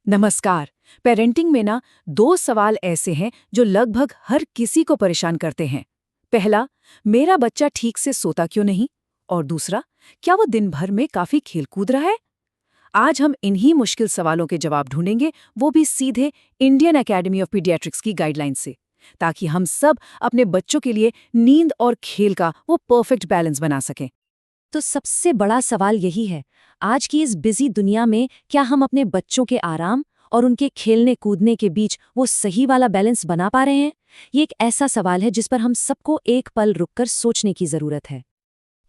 नमस्कार। पेरेंटिंग में ना दो सवाल ऐसे हैं जो लगभग हर किसी को परेशान करते हैं। पहला, मेरा बच्चा ठीक से सोता क्यों नहीं? और दूसरा, क्या वो दिन भर में काफी खेलकूद रहा है? आज हम इन्हीं मुश्किल सवालों के जवाब ढूंढेंगे, वो भी सीधे इंडियन एकेडमी ऑफ पीडियाट्रिक्स की गाइडलाइन से, ताकि हम सब अपने बच्चों के लिए नींद और खेल का वो परफेक्ट बैलेंस बना सकें। तो सबसे बड़ा सवाल यही है, आज की इस बिजी दुनिया में क्या हम अपने बच्चों के आराम और उनके खेलने कूदने के बीच वो सही वाला बैलेंस बना पा रहे हैं? ये एक ऐसा सवाल है जिस पर हम सबको एक पल रुककर सोचने की जरूरत है।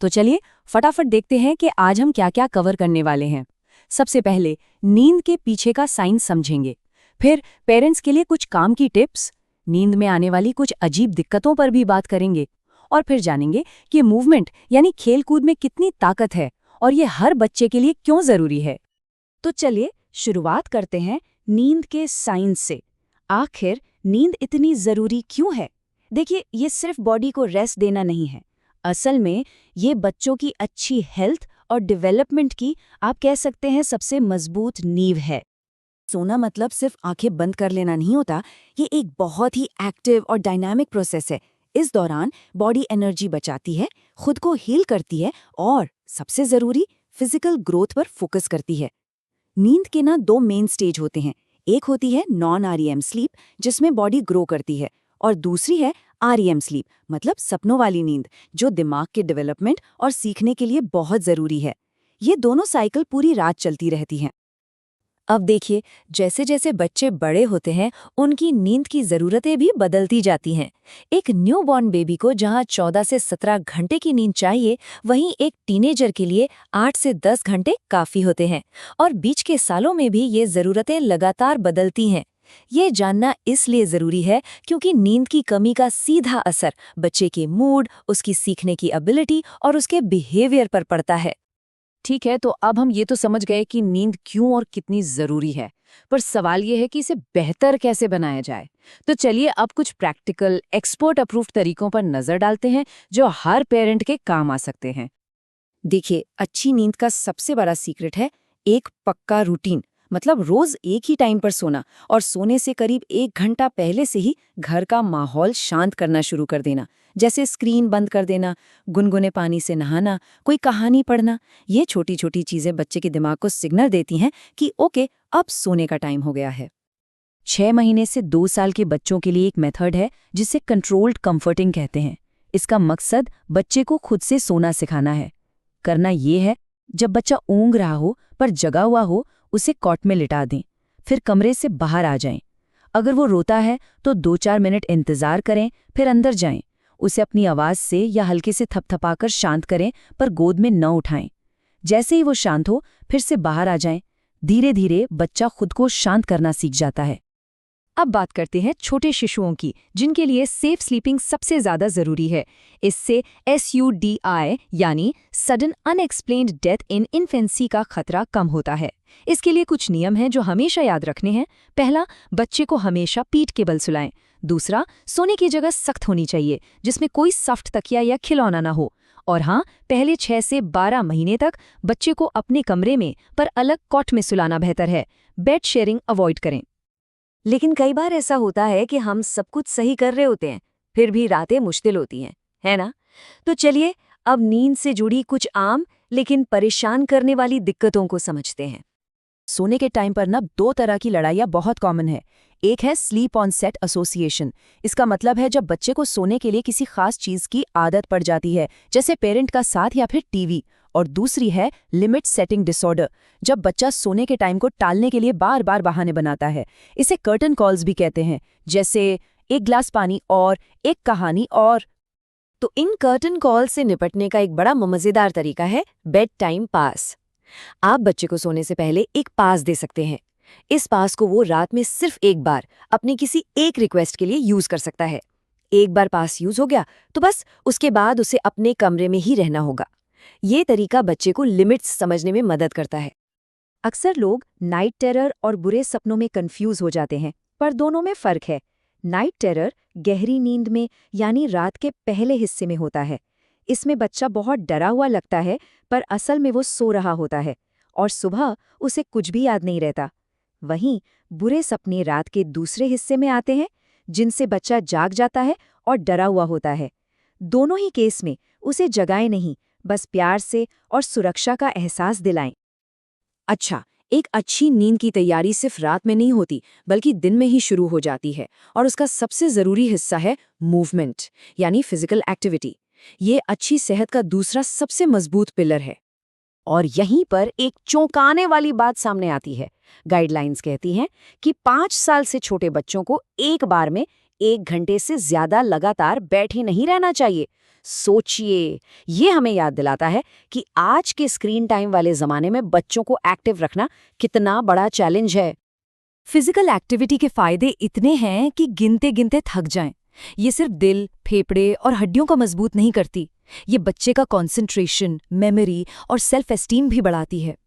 तो चलिए फटाफट देखते हैं कि आज हम क्या क्या कवर करने वाले हैं। सबसे पहले नींद के पीछे का साइंस समझेंगे, फिर पेरेंट्स के लिए कुछ काम की टिप्स, नींद में आने वाली कुछ अजीब दिक्कतों पर भी बात करेंगे, और फिर जानेंगे कि मूवमेंट यानी खेलकूद में कितनी ताकत है और ये हर बच्चे के लिए क्यों जरूरी है। तो चलिए शुरुआत करते हैं नींद के साइंस से। आखिर नींद इतनी जरूरी क्यों है? देखिए, ये सिर्फ बॉडी को रेस्ट देना नहीं है। असल में ये बच्चों की अच्छी हेल्थ और डेवलपमेंट की, आप कह सकते हैं, सबसे मजबूत नींव है। सोना मतलब सिर्फ आंखें बंद कर लेना नहीं होता, ये एक बहुत ही एक्टिव और डायनामिक प्रोसेस है। इस दौरान बॉडी एनर्जी बचाती है, खुद को हील करती है और सबसे जरूरी फिजिकल ग्रोथ पर फोकस करती है। नींद के ना दो मेन स्टेज होते हैं। एक होती है नॉन आरईएम स्लीप, जिसमें बॉडी ग्रो करती है, और दूसरी है आरईएम स्लीप, मतलब सपनों वाली नींद, जो दिमाग के डेवलपमेंट और सीखने के लिए बहुत जरूरी है। ये दोनों साइकिल पूरी रात चलती रहती हैं। अब देखिए, जैसे जैसे बच्चे बड़े होते हैं उनकी नींद की ज़रूरतें भी बदलती जाती हैं। एक न्यूबॉर्न बेबी को जहां 14 से 17 घंटे की नींद चाहिए, वहीं एक टीनेजर के लिए 8 से 10 घंटे काफ़ी होते हैं। और बीच के सालों में भी ये ज़रूरतें लगातार बदलती हैं। ये जानना इसलिए ज़रूरी है क्योंकि नींद की कमी का सीधा असर बच्चे के मूड, उसकी सीखने की एबिलिटी और उसके बिहेवियर पर पड़ता है। ठीक है, तो अब हम ये तो समझ गए कि नींद क्यों और कितनी जरूरी है, पर सवाल ये है कि इसे बेहतर कैसे बनाया जाए। तो चलिए अब कुछ प्रैक्टिकल, एक्सपर्ट अप्रूव्ड तरीकों पर नजर डालते हैं जो हर पेरेंट के काम आ सकते हैं। देखिए, अच्छी नींद का सबसे बड़ा सीक्रेट है एक पक्का रूटीन। मतलब रोज एक ही टाइम पर सोना, और सोने से करीब 1 घंटा पहले से ही घर का माहौल शांत करना शुरू कर देना। जैसे स्क्रीन बंद कर देना, गुनगुने पानी से नहाना, कोई कहानी पढ़ना। ये छोटी छोटी चीजें बच्चे के दिमाग को सिग्नल देती हैं कि ओके, अब सोने का टाइम हो गया है। 6 महीने से 2 साल के बच्चों के लिए एक मेथड है जिसे कंट्रोल्ड कंफर्टिंग कहते हैं। इसका मकसद बच्चे को खुद से सोना सिखाना है। करना ये है, जब बच्चा ऊँग रहा हो पर जगा हुआ हो, उसे कॉट में लिटा दें, फिर कमरे से बाहर आ जाएं। अगर वो रोता है तो 2-4 मिनट इंतजार करें, फिर अंदर जाएं। उसे अपनी आवाज से या हल्के से थपथपाकर शांत करें, पर गोद में न उठाएं। जैसे ही वो शांत हो, फिर से बाहर आ जाएं। धीरे धीरे बच्चा खुद को शांत करना सीख जाता है। अब बात करते हैं छोटे शिशुओं की, जिनके लिए सेफ स्लीपिंग सबसे ज्यादा जरूरी है। इससे SUDI यानी sudden unexplained death in infancy का खतरा कम होता है। इसके लिए कुछ नियम हैं जो हमेशा याद रखने हैं। पहला, बच्चे को हमेशा पीठ के बल सुलाएं। दूसरा, सोने की जगह सख्त होनी चाहिए, जिसमें कोई सॉफ्ट तकिया या खिलौना ना हो। और हाँ, पहले 6 से 12 महीने तक बच्चे को अपने कमरे में पर अलग कॉट में सुलाना बेहतर है। बेड शेयरिंग अवॉइड करें। लेकिन कई बार ऐसा होता है कि हम सब कुछ सही कर रहे होते हैं, फिर भी रातें मुश्किल होती हैं, है ना? तो चलिए अब नींद से जुड़ी कुछ आम लेकिन परेशान करने वाली दिक्कतों को समझते हैं। सोने के टाइम पर ना दो तरह की लड़ाइयाँ बहुत कॉमन है। एक है स्लीप ऑन सेट एसोसिएशन। इसका मतलब है जब बच्चे को सोने के लिए किसी खास चीज की आदत पड़ जाती है, जैसे पेरेंट का साथ या फिर टीवी। और दूसरी है लिमिट सेटिंग डिसऑर्डर, जब बच्चा सोने के टाइम को टालने के लिए बार बार बहाने बनाता है। इसे कर्टन कॉल्स भी कहते हैं, जैसे एक ग्लास पानी और एक कहानी और। तो इन कर्टन कॉल से निपटने का एक बड़ा मजेदार तरीका है बेड टाइम पास। आप बच्चे को सोने से पहले एक पास दे सकते हैं। इस पास को वो रात में सिर्फ एक बार अपनी किसी एक रिक्वेस्ट के लिए यूज कर सकता है। एक बार पास यूज हो गया तो बस उसके बाद उसे अपने कमरे में ही रहना होगा। ये तरीका बच्चे को लिमिट्स समझने में मदद करता है। अक्सर लोग नाइट टेरर और बुरे सपनों में कंफ्यूज हो जाते हैं, पर दोनों में फर्क है। नाइट टेरर गहरी नींद में यानी रात के पहले हिस्से में होता है। इसमें बच्चा बहुत डरा हुआ लगता है, पर असल में वो सो रहा होता है और सुबह उसे कुछ भी याद नहीं रहता। वहीं बुरे सपने रात के दूसरे हिस्से में आते हैं, जिनसे बच्चा जाग जाता है और डरा हुआ होता है। दोनों ही केस में उसे जगाएं नहीं, बस प्यार से और सुरक्षा का एहसास दिलाएं। अच्छा, एक अच्छी नींद की तैयारी सिर्फ रात में नहीं होती, बल्कि दिन में ही शुरू हो जाती है, और उसका सबसे जरूरी हिस्सा है मूवमेंट, यानी फिजिकल एक्टिविटी। ये अच्छी सेहत का दूसरा सबसे मजबूत पिलर है। और यहीं पर एक चौंकाने वाली बात सामने आती है। गाइडलाइंस कहती हैं कि 5 साल से छोटे बच्चों को एक बार में 1 घंटे से ज्यादा लगातार बैठे नहीं रहना चाहिए। सोचिए, ये हमें याद दिलाता है कि आज के स्क्रीन टाइम वाले जमाने में बच्चों को एक्टिव रखना कितना बड़ा चैलेंज है। फिजिकल एक्टिविटी के फायदे इतने हैं कि गिनते गिनते थक जाएं। ये सिर्फ दिल, फेफड़े और हड्डियों को मजबूत नहीं करती, ये बच्चे का कंसंट्रेशन, मेमोरी और सेल्फ एस्टीम भी बढ़ाती है।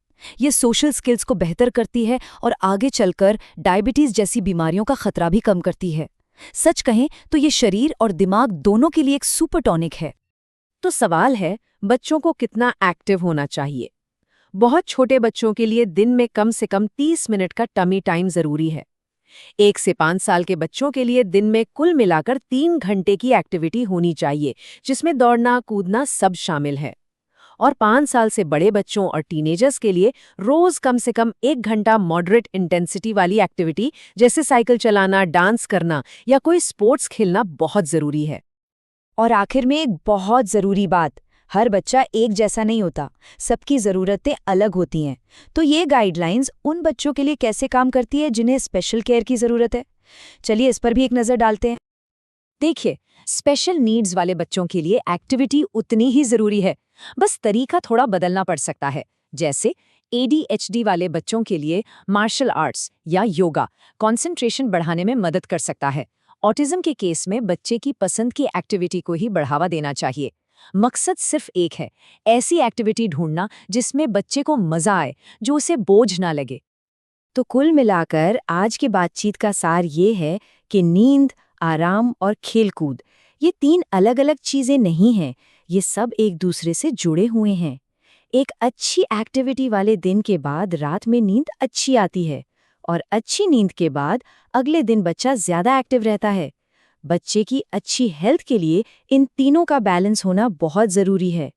ये सोशल स्किल्स को बेहतर करती है और आगे चलकर डायबिटीज जैसी बीमारियों का खतरा भी कम करती है। सच कहें तो ये शरीर और दिमाग दोनों के लिए एक सुपर टॉनिक है। तो सवाल है, बच्चों को कितना एक्टिव होना चाहिए? बहुत छोटे बच्चों के लिए दिन में कम से कम 30 मिनट का टमी टाइम जरूरी है। 1 से 5 साल के बच्चों के लिए दिन में कुल मिलाकर 3 घंटे की एक्टिविटी होनी चाहिए, जिसमें दौड़ना, कूदना सब शामिल है। और 5 साल से बड़े बच्चों और टीनेजर्स के लिए रोज कम से कम 1 घंटा मॉडरेट इंटेंसिटी वाली एक्टिविटी, जैसे साइकिल चलाना, डांस करना या कोई स्पोर्ट्स खेलना बहुत जरूरी है। और आखिर में एक बहुत जरूरी बात, हर बच्चा एक जैसा नहीं होता, सबकी ज़रूरतें अलग होती हैं। तो ये गाइडलाइंस उन बच्चों के लिए कैसे काम करती है जिन्हें स्पेशल केयर की ज़रूरत है? चलिए इस पर भी एक नज़र डालते हैं। देखिए, स्पेशल नीड्स वाले बच्चों के लिए एक्टिविटी उतनी ही ज़रूरी है, बस तरीका थोड़ा बदलना पड़ सकता है। जैसे ADHD वाले बच्चों के लिए मार्शल आर्ट्स या योगा कंसंट्रेशन बढ़ाने में मदद कर सकता है। ऑटिज्म के केस में बच्चे की पसंद की एक्टिविटी को ही बढ़ावा देना चाहिए। मकसद सिर्फ एक है, ऐसी एक्टिविटी ढूंढना जिसमें बच्चे को मजा आए, जो उसे बोझ ना लगे। तो कुल मिलाकर आज की बातचीत का सार ये है कि नींद, आराम और खेलकूद, ये 3 अलग-अलग चीजें नहीं हैं, ये सब एक दूसरे से जुड़े हुए हैं। एक अच्छी एक्टिविटी वाले दिन के बाद रात में नींद अच्छी आती है, और अच्छी नींद के बाद अगले दिन बच्चा ज्यादा एक्टिव रहता है। बच्चे की अच्छी हेल्थ के लिए इन तीनों का बैलेंस होना बहुत जरूरी है।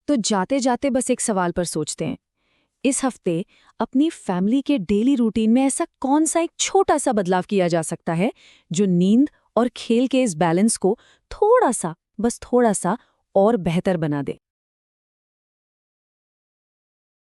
तो जाते जाते बस एक सवाल पर सोचते हैं, इस हफ्ते अपनी फैमिली के डेली रूटीन में ऐसा कौन सा एक छोटा सा बदलाव किया जा सकता है जो नींद और खेल के इस बैलेंस को थोड़ा सा, बस थोड़ा सा और बेहतर बना दे?